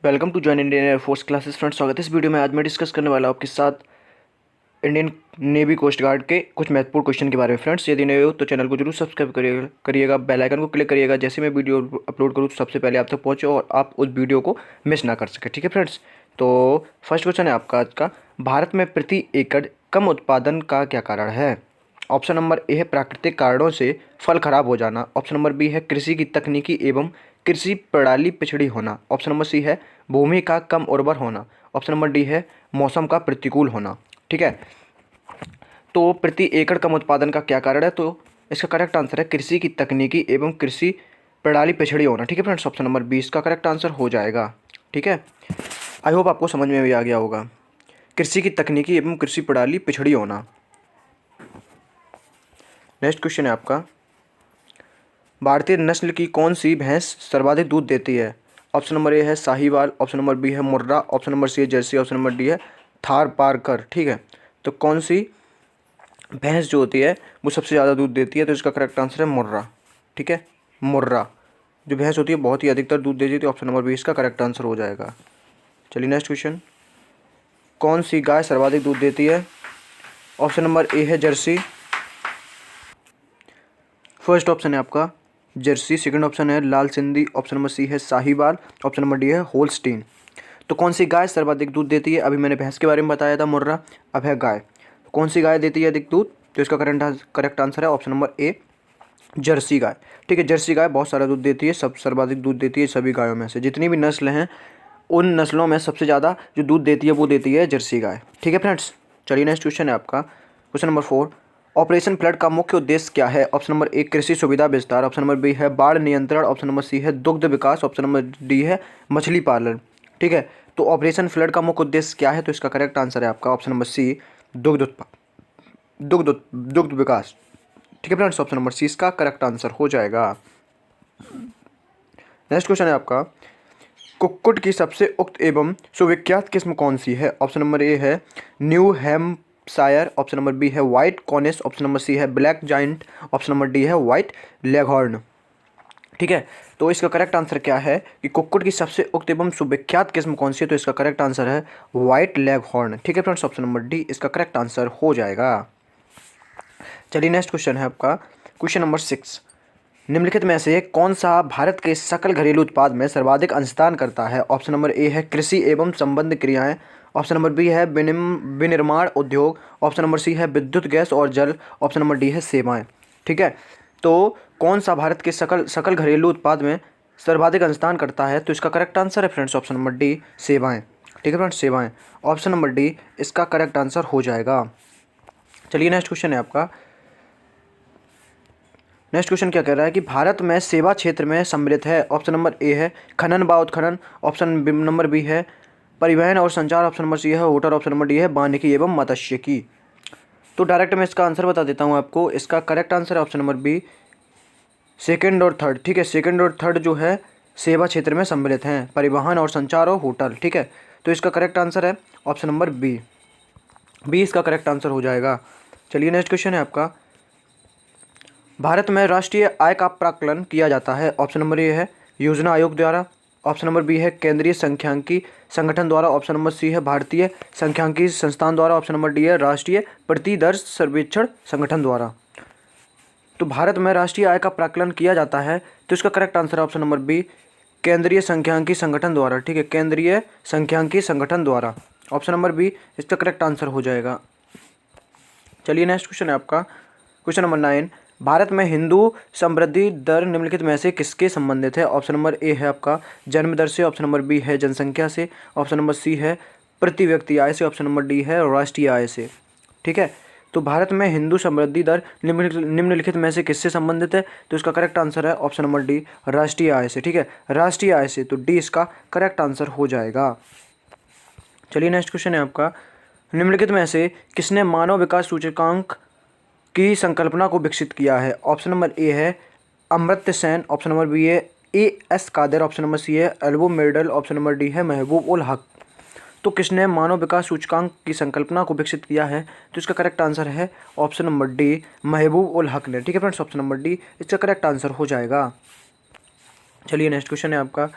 Welcome to join Indian air force classes friends. स्वागत है इस वीडियो में। आज मैं डिस्कस करने वाला हूँ आपके साथ इंडियन नेवी कोस्ट गार्ड के कुछ महत्वपूर्ण क्वेश्चन के बारे में। फ्रेंड्स, यदि नए हो तो चैनल को जरूर सब्सक्राइब करिएगा, बेल आइकन को क्लिक करिएगा। जैसे मैं वीडियो अपलोड करूँ तो सबसे पहले आप तक पहुँचे और आप उस वीडियो को मिस ना कर सके। ठीक है फ्रेंड्स, तो फर्स्ट क्वेश्चन है आपका आज का, भारत में प्रति एकड़ कम उत्पादन का क्या कारण है? ऑप्शन नंबर ए है प्राकृतिक कारणों से फल खराब हो जाना। ऑप्शन नंबर बी है कृषि की तकनीकी एवं कृषि प्रणाली पिछड़ी होना। ऑप्शन नंबर सी है भूमि का कम उर्वर होना। ऑप्शन नंबर डी है मौसम का प्रतिकूल होना। ठीक है, तो प्रति एकड़ कम उत्पादन का क्या कारण है? तो इसका करेक्ट आंसर है कृषि की तकनीकी एवं कृषि प्रणाली पिछड़ी होना। ठीक है फ्रेंड्स, ऑप्शन नंबर 20 का करेक्ट आंसर हो जाएगा। ठीक है, आई होप आपको समझ में भी आ गया होगा। कृषि की तकनीकी एवं कृषि प्रणाली पिछड़ी होना। नेक्स्ट क्वेश्चन है आपका, भारतीय नस्ल की कौन सी भैंस सर्वाधिक दूध देती है? ऑप्शन नंबर ए है साहीवाल। ऑप्शन नंबर बी है मुर्रा। ऑप्शन नंबर सी है जर्सी। ऑप्शन नंबर डी है थारपारकर। ठीक है, तो कौन सी भैंस जो होती है वो सबसे ज़्यादा दूध देती है? तो इसका करेक्ट आंसर है मुर्रा। ठीक है, मुर्रा जो भैंस होती है बहुत ही अधिकतर दूध देती है। तो ऑप्शन नंबर बी इसका करेक्ट आंसर हो जाएगा। चलिए नेक्स्ट क्वेश्चन, कौन सी गाय सर्वाधिक दूध देती है? ऑप्शन नंबर ए है जर्सी। फर्स्ट ऑप्शन है आपका जर्सी। सेकंड ऑप्शन है लाल सिंधी। ऑप्शन नंबर सी है साहीवाल। ऑप्शन नंबर डी है होल्स्टीन। तो कौन सी गाय सर्वाधिक दूध देती है? अभी मैंने भैंस के बारे में बताया था मुर्रा, अब है गाय। कौन सी गाय देती है अधिक दूध? तो इसका करेक्ट आंसर है ऑप्शन नंबर ए जर्सी गाय। ठीक है, जर्सी गाय बहुत सारा दूध देती है, सब सर्वाधिक दूध देती है सभी गायों में से। जितनी भी नस्ल हैं उन नस्लों में सबसे ज़्यादा जो दूध देती है वो देती है जर्सी गाय। ठीक है फ्रेंड्स, चलिए नेक्स्ट क्वेश्चन है आपका, क्वेश्चन नंबर 4, ऑपरेशन फ्लड का मुख्य उद्देश्य क्या है? ऑप्शन नंबर ए कृषि सुविधा विस्तार। ऑप्शन नंबर बी है बाढ़ नियंत्रण। ऑप्शन नंबर सी है दुग्ध विकास। ऑप्शन नंबर डी है मछली पालन। ठीक है, तो ऑपरेशन फ्लड का मुख्य उद्देश्य क्या है? तो इसका करेक्ट आंसर है आपका ऑप्शन नंबर सी दुग्ध विकास। ठीक है फ्रेंड्स, ऑप्शन नंबर सी इसका करेक्ट आंसर हो जाएगा। नेक्स्ट क्वेश्चन है आपका, कुक्कुट की सबसे उक्त एवं सुविख्यात किस्म कौन सी है? ऑप्शन नंबर ए है New Hampshire. Option number B है white Cornish. Option number C है black giant. Option number D है व्हाइट लेगहॉर्न। ठीक है, तो इसका करेक्ट आंसर क्या है कि कुक्कुट की सबसे उक्त एवं सुविख्यात किस्म कौन सी है? तो इसका करेक्ट आंसर है व्हाइट लेगहॉर्न। ठीक है फ्रेंड्स, ऑप्शन नंबर डी इसका करेक्ट आंसर हो जाएगा। चलिए नेक्स्ट क्वेश्चन है आपका, क्वेश्चन नंबर 6, निम्नलिखित में से कौन सा भारत के सकल घरेलू उत्पाद में सर्वाधिक अंशदान करता है? ऑप्शन नंबर ए है कृषि एवं संबंध क्रियाएं। ऑप्शन नंबर बी है विनिर्माण उद्योग। ऑप्शन नंबर सी है विद्युत गैस और जल। ऑप्शन नंबर डी है सेवाएं। ठीक है, तो कौन सा भारत के सकल सकल घरेलू उत्पाद में सर्वाधिक अंशदान करता है? तो इसका करेक्ट आंसर है फ्रेंड्स ऑप्शन नंबर डी सेवाएं। ठीक है फ्रेंड्स, सेवाएं, ऑप्शन नंबर डी इसका करेक्ट आंसर हो जाएगा। चलिए नेक्स्ट क्वेश्चन है आपका, नेक्स्ट क्वेश्चन क्या कह रहा है कि भारत में सेवा क्षेत्र में सम्मिलित है? ऑप्शन नंबर ए है खनन व उत्खनन। ऑप्शन नंबर बी है परिवहन और संचार। ऑप्शन नंबर सी है होटल। ऑप्शन नंबर डी है वानिकी एवं मत्स्यिकी। तो डायरेक्ट मैं इसका आंसर बता देता हूँ आपको। इसका करेक्ट आंसर है ऑप्शन नंबर बी सेकंड और थर्ड। ठीक है, सेकंड और थर्ड जो है सेवा क्षेत्र में सम्मिलित हैं, परिवहन और संचार और होटल। ठीक है, तो इसका करेक्ट आंसर है ऑप्शन नंबर बी इसका करेक्ट आंसर हो जाएगा। चलिए नेक्स्ट क्वेश्चन है आपका, भारत में राष्ट्रीय आय का प्राक्कलन किया जाता है? ऑप्शन नंबर ए है योजना आयोग द्वारा। ऑप्शन नंबर बी है केंद्रीय सांख्यिकी संगठन द्वारा। ऑप्शन नंबर सी है भारतीय सांख्यिकी संस्थान द्वारा। ऑप्शन नंबर डी है राष्ट्रीय प्रतिदर्श सर्वेक्षण संगठन द्वारा। तो भारत में राष्ट्रीय आय का प्राक्कलन किया जाता है, तो इसका करेक्ट आंसर है ऑप्शन नंबर बी केंद्रीय सांख्यिकी संगठन द्वारा। ठीक है, केंद्रीय सांख्यिकी संगठन द्वारा, ऑप्शन नंबर बी इसका करेक्ट आंसर हो जाएगा। चलिए नेक्स्ट क्वेश्चन है आपका, क्वेश्चन नंबर 9, भारत में हिंदू समृद्धि दर निम्नलिखित में से किसके संबंधित है? ऑप्शन नंबर ए है आपका जन्म दर से। ऑप्शन नंबर बी है जनसंख्या से। ऑप्शन नंबर सी है प्रति व्यक्ति आय से। ऑप्शन नंबर डी है राष्ट्रीय आय से। ठीक है, तो भारत में हिंदू समृद्धि दर निम्नलिखित में से किससे संबंधित है? तो इसका करेक्ट आंसर है ऑप्शन नंबर डी राष्ट्रीय आय से। ठीक है, राष्ट्रीय आय से, तो डी इसका करेक्ट आंसर हो जाएगा। चलिए नेक्स्ट क्वेश्चन है आपका, निम्नलिखित में से किसने मानव विकास सूचकांक की संकल्पना को विकसित किया है? ऑप्शन नंबर ए है Amartya Sen. Option number B है AS Kadar. Option number C है एल्बो मेडल। ऑप्शन नंबर डी है महबूब उल हक। तो किसने मानव विकास सूचकांक की संकल्पना को विकसित किया है? तो इसका करेक्ट आंसर है ऑप्शन नंबर डी महबूब उल हक ने। ठीक है फ्रेंड्स, ऑप्शन नंबर डी इसका करेक्ट आंसर हो जाएगा। चलिए नेक्स्ट क्वेश्चन है आपका,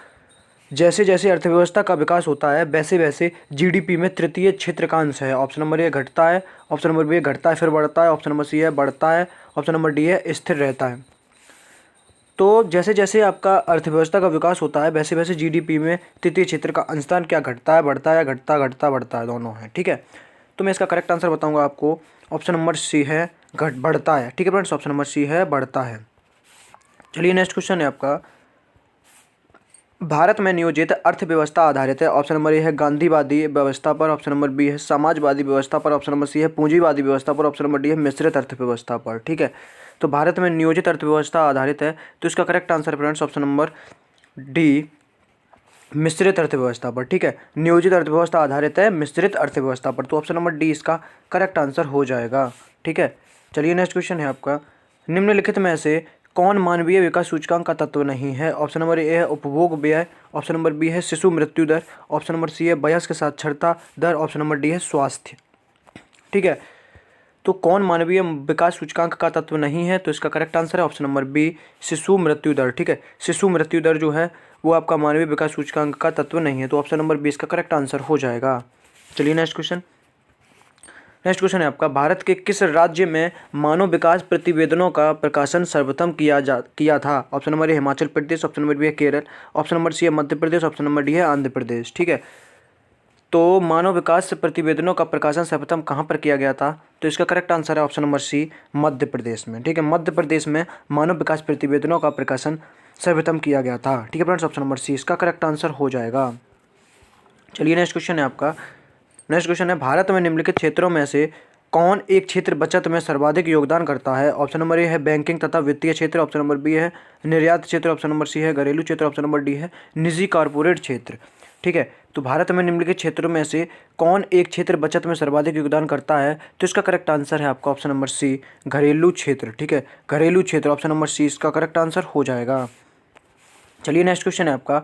जैसे जैसे अर्थव्यवस्था का विकास होता है वैसे वैसे जीडीपी में तृतीय क्षेत्र का अंश है। ऑप्शन नंबर ए घटता है, ऑप्शन नंबर बी घटता है फिर बढ़ता है, ऑप्शन नंबर सी है बढ़ता है, ऑप्शन नंबर डी है स्थिर रहता है। तो जैसे जैसे आपका अर्थव्यवस्था का विकास होता है वैसे वैसे जीडीपी में तृतीय क्षेत्र का अंशदान क्या घटता है, बढ़ता है, घटता घटता बढ़ता है, दोनों है। ठीक है, तो मैं इसका करेक्ट आंसर बताऊंगा आपको। ऑप्शन नंबर सी है घट बढ़ता है। ठीक है फ्रेंड्स, ऑप्शन नंबर सी है बढ़ता है। चलिए नेक्स्ट क्वेश्चन है आपका, भारत में नियोजित अर्थव्यवस्था आधारित है। ऑप्शन नंबर ए है गांधीवादी व्यवस्था पर, ऑप्शन नंबर बी है समाजवादी व्यवस्था पर, ऑप्शन नंबर सी है पूंजीवादी व्यवस्था पर, ऑप्शन नंबर डी है मिश्रित अर्थव्यवस्था पर। ठीक है, तो भारत में नियोजित अर्थव्यवस्था आधारित है, तो इसका correct answer friends option number D मिश्रित अर्थव्यवस्था पर। ठीक है, नियोजित अर्थव्यवस्था आधारित है मिश्रित अर्थव्यवस्था पर, तो ऑप्शन नंबर डी इसका करेक्ट आंसर हो जाएगा। ठीक है, चलिए नेक्स्ट क्वेश्चन है आपका, निम्नलिखित में से कौन मानवीय विकास सूचकांक का तत्व नहीं है। ऑप्शन नंबर ए है उपभोग व्यय, ऑप्शन नंबर बी है शिशु मृत्यु दर, ऑप्शन नंबर सी है वयस्क साक्षरता दर, ऑप्शन नंबर डी है स्वास्थ्य। ठीक है, तो कौन मानवीय विकास सूचकांक का तत्व नहीं है, तो इसका करेक्ट आंसर है ऑप्शन नंबर बी शिशु मृत्यु दर। ठीक है, शिशु मृत्यु दर जो है वो आपका मानवीय विकास सूचकांक का तत्व नहीं है, तो ऑप्शन नंबर बी इसका करेक्ट आंसर हो जाएगा। चलिए नेक्स्ट क्वेश्चन, नेक्स्ट क्वेश्चन है आपका, भारत के किस राज्य में मानव विकास प्रतिवेदनों का प्रकाशन सर्वप्रथम किया था। Option number A Himachal Pradesh, option number B है केरल, ऑप्शन नंबर सी है Madhya Pradesh, option number D है आंध्र प्रदेश। ठीक है, तो मानव विकास प्रतिवेदनों का प्रकाशन सर्वप्रथम कहाँ पर किया गया था, तो इसका करेक्ट आंसर है ऑप्शन नंबर सी मध्य प्रदेश में। ठीक है, मध्य प्रदेश में मानव विकास प्रतिवेदनों का प्रकाशन सर्वप्रथम किया गया था। ठीक है फ्रेंड्स, ऑप्शन नंबर सी इसका करेक्ट आंसर हो जाएगा। चलिए नेक्स्ट क्वेश्चन है आपका, नेक्स्ट क्वेश्चन है, भारत में निम्नलिखित क्षेत्रों में से कौन एक क्षेत्र बचत में सर्वाधिक योगदान करता है। ऑप्शन नंबर ए है बैंकिंग तथा वित्तीय क्षेत्र, ऑप्शन नंबर बी है निर्यात क्षेत्र, ऑप्शन नंबर सी है घरेलू क्षेत्र, ऑप्शन नंबर डी है निजी कॉर्पोरेट क्षेत्र। ठीक है, तो भारत में निम्नलिखित क्षेत्रों में से कौन एक क्षेत्र बचत में सर्वाधिक योगदान करता है, तो इसका करेक्ट आंसर है आपका ऑप्शन नंबर सी घरेलू क्षेत्र। ठीक है, घरेलू क्षेत्र, ऑप्शन नंबर सी इसका करेक्ट आंसर हो जाएगा। चलिए नेक्स्ट क्वेश्चन है आपका,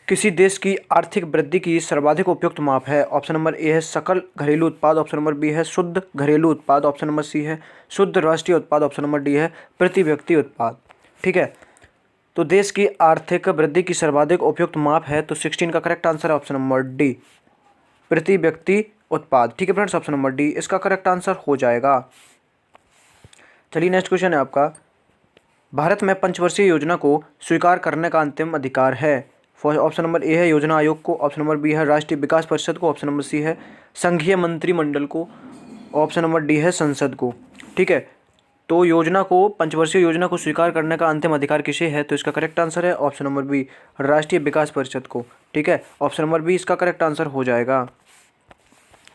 किसी देश की आर्थिक वृद्धि की सर्वाधिक उपयुक्त माप है। ऑप्शन नंबर ए है सकल घरेलू उत्पाद, ऑप्शन नंबर बी है शुद्ध घरेलू उत्पाद, ऑप्शन नंबर सी है शुद्ध राष्ट्रीय उत्पाद, ऑप्शन नंबर डी है प्रति व्यक्ति उत्पाद। ठीक है, तो देश की आर्थिक वृद्धि की सर्वाधिक उपयुक्त माप है, तो 16 का करेक्ट आंसर है ऑप्शन नंबर डी प्रति व्यक्ति उत्पाद। ठीक है फ्रेंड्स, ऑप्शन नंबर डी इसका करेक्ट आंसर हो जाएगा। चलिए नेक्स्ट क्वेश्चन है आपका, भारत में पंचवर्षीय योजना को स्वीकार करने का अंतिम अधिकार है। ऑप्शन नंबर ए है योजना आयोग को, ऑप्शन नंबर बी है राष्ट्रीय विकास परिषद को, ऑप्शन नंबर सी है संघीय मंत्रिमंडल को, ऑप्शन नंबर डी है संसद को। ठीक है, तो योजना को पंचवर्षीय योजना को स्वीकार करने का अंतिम अधिकार किसे है, तो इसका करेक्ट आंसर है ऑप्शन नंबर बी राष्ट्रीय विकास परिषद को। ठीक है, ऑप्शन नंबर बी इसका करेक्ट आंसर हो जाएगा।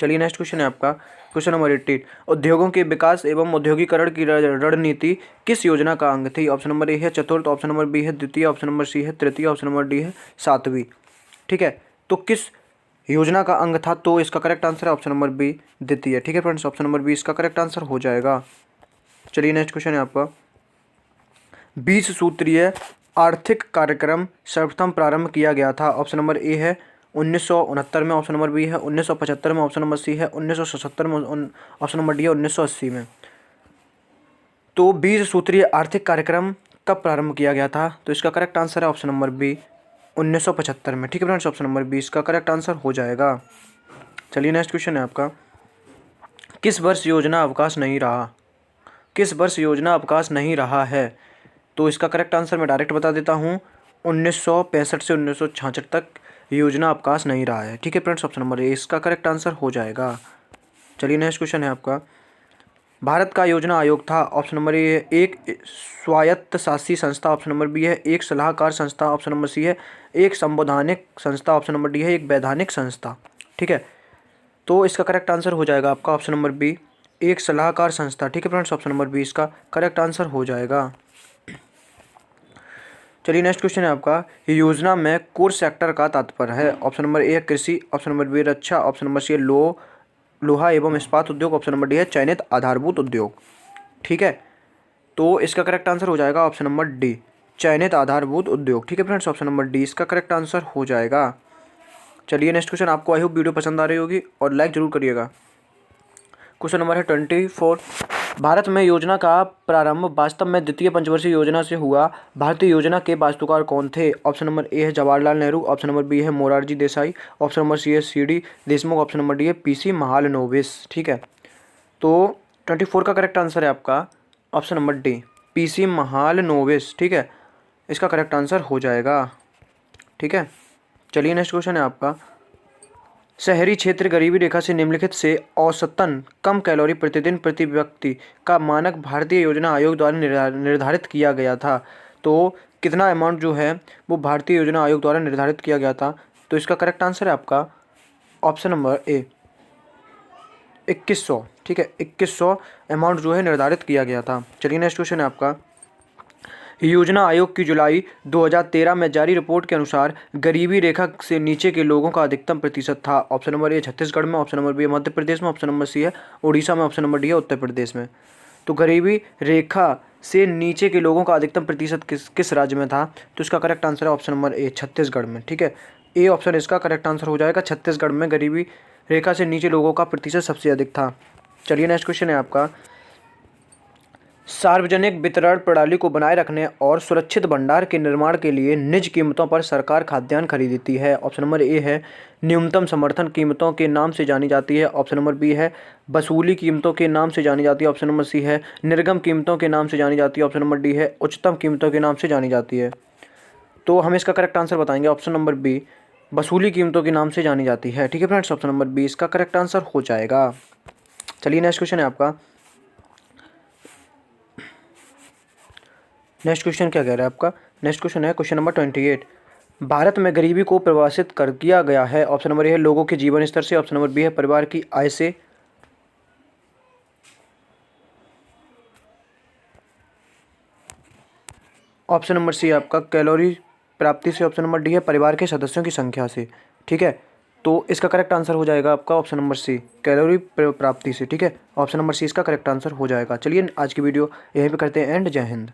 चलिए नेक्स्ट क्वेश्चन है आपका, क्वेश्चन नंबर 18, उद्योगों के विकास एवं औद्योगिकरण की रणनीति किस योजना का अंग थी। ऑप्शन नंबर ए है चतुर्थ, ऑप्शन नंबर बी है द्वितीय, ऑप्शन नंबर सी है तृतीय, ऑप्शन नंबर डी है सातवीं। ठीक है, तो किस योजना का अंग था, तो इसका करेक्ट आंसर है ऑप्शन नंबर बी द्वितीय। ठीक है फ्रेंड्स, ऑप्शन नंबर बी इसका करेक्ट आंसर हो जाएगा। चलिए नेक्स्ट क्वेश्चन है आपका, 20 सूत्रीय आर्थिक कार्यक्रम सर्वप्रथम प्रारंभ किया गया था। ऑप्शन नंबर ए है 1969 में, ऑप्शन नंबर बी है 1975 में, ऑप्शन नंबर सी है 1977 में, ऑप्शन नंबर डी है 1980 में। तो 20 सूत्रीय आर्थिक कार्यक्रम कब प्रारंभ किया गया था, तो इसका करेक्ट आंसर है ऑप्शन नंबर बी 1975 में। ठीक है फ्रेंड्स, ऑप्शन नंबर बी इसका करेक्ट आंसर हो जाएगा। चलिए नेक्स्ट क्वेश्चन है आपका, किस वर्ष योजना अवकाश नहीं रहा, किस वर्ष योजना अवकाश नहीं रहा है, तो इसका करेक्ट आंसर मैं डायरेक्ट बता देता हूँ, 1965 से 1966 तक योजना अवकाश नहीं रहा है। ठीक है फ्रेंड्स, ऑप्शन नंबर ए इसका करेक्ट आंसर हो जाएगा। चलिए नेक्स्ट क्वेश्चन है आपका, भारत का योजना आयोग था। ऑप्शन नंबर ए एक स्वायत्त शासी संस्था, ऑप्शन नंबर बी है एक सलाहकार संस्था, ऑप्शन नंबर सी है एक संवैधानिक संस्था, ऑप्शन नंबर डी है एक वैधानिक संस्था। ठीक है, तो इसका करेक्ट आंसर हो जाएगा आपका ऑप्शन नंबर बी एक सलाहकार संस्था। ठीक है फ्रेंड्स, ऑप्शन नंबर बी इसका करेक्ट आंसर हो जाएगा। चलिए नेक्स्ट क्वेश्चन है आपका, योजना में कोर सेक्टर का तात्पर्य है। ऑप्शन नंबर ए है कृषि, ऑप्शन नंबर बी रक्षा, ऑप्शन नंबर सी है लोहा एवं इस्पात उद्योग, ऑप्शन नंबर डी है चयनित आधारभूत उद्योग। ठीक है, तो इसका करेक्ट आंसर हो जाएगा ऑप्शन नंबर डी चयनित आधारभूत उद्योग। ठीक है फ्रेंड्स, ऑप्शन नंबर डी इसका करेक्ट आंसर हो जाएगा। चलिए नेक्स्ट क्वेश्चन, आपको आई होप वीडियो पसंद आ रही होगी और लाइक जरूर करिएगा। क्वेश्चन नंबर है 24, भारत में योजना का प्रारंभ वास्तव में द्वितीय पंचवर्षीय योजना से हुआ। भारतीय योजना के वास्तुकार कौन थे? ऑप्शन नंबर ए है Jawaharlal Nehru, option number B है Morarji Desai, option number C है C D. Deshmukh, option number D है पी.सी. महालनोबिस। ठीक है, तो 24 का करेक्ट आंसर है आपका option number D, P C. Mahalanobis. ठीक है, इसका करेक्ट आंसर हो जाएगा। ठीक है, चलिए नेक्स्ट क्वेश्चन है आपका, शहरी क्षेत्र गरीबी रेखा से निम्नलिखित से औसतन कम कैलोरी प्रतिदिन प्रति व्यक्ति का मानक भारतीय योजना आयोग द्वारा निर्धारित किया गया था। तो कितना अमाउंट जो है वो भारतीय योजना आयोग द्वारा निर्धारित किया गया था? तो इसका करेक्ट आंसर है आपका ऑप्शन नंबर ए, 2100। ठीक है, 2100 अमाउंट जो है निर्धारित किया गया था। चलिए नेक्स्ट क्वेश्चन है आपका, योजना आयोग की जुलाई 2013 में जारी रिपोर्ट के अनुसार गरीबी रेखा से नीचे के लोगों का अधिकतम प्रतिशत था। ऑप्शन नंबर ए छत्तीसगढ़ में, option number B Madhya Pradesh में, ऑप्शन नंबर सी है उड़ीसा में, ऑप्शन नंबर डी है उत्तर प्रदेश में। तो गरीबी रेखा से नीचे के लोगों का अधिकतम प्रतिशत किस राज्य में था? तो इसका करेक्ट आंसर है ऑप्शन नंबर ए छत्तीसगढ़ में। ठीक है, ए ऑप्शन इसका करेक्ट आंसर हो जाएगा, छत्तीसगढ़ में गरीबी रेखा से नीचे लोगों का प्रतिशत सबसे अधिक था। चलिए नेक्स्ट क्वेश्चन है आपका, सार्वजनिक वितरण प्रणाली को बनाए रखने और सुरक्षित भंडार के निर्माण के लिए निज कीमतों पर सरकार खाद्यान्न खरीदती है। ऑप्शन नंबर ए है न्यूनतम समर्थन कीमतों के नाम से जानी जाती है, ऑप्शन नंबर बी है वसूली कीमतों के नाम से जानी जाती है, ऑप्शन नंबर सी है निर्गम कीमतों के नाम से जानी जाती है, ऑप्शन नंबर डी है उच्चतम कीमतों के नाम से जानी जाती है। तो हम इसका करेक्ट आंसर बताएंगे, ऑप्शन नंबर बी वसूली कीमतों के नाम से जानी जाती है। ठीक है फ्रेंड्स, ऑप्शन नंबर बी इसका करेक्ट आंसर हो जाएगा। चलिए नेक्स्ट क्वेश्चन है आपका, नेक्स्ट क्वेश्चन क्या कह रहा है आपका, नेक्स्ट क्वेश्चन है क्वेश्चन नंबर 28, भारत में गरीबी को परिभाषित कर किया गया है। ऑप्शन नंबर ए है लोगों के जीवन स्तर से, ऑप्शन नंबर बी है परिवार की आय से, ऑप्शन नंबर सी आपका कैलोरी प्राप्ति से, ऑप्शन नंबर डी है परिवार के सदस्यों की संख्या से। ठीक है, तो इसका करेक्ट आंसर हो जाएगा आपका ऑप्शन नंबर सी कैलोरी प्राप्ति से। ठीक है, ऑप्शन नंबर सी इसका करेक्ट आंसर हो जाएगा। चलिए आज की वीडियो यहीं पे करते हैं एंड। जय हिंद।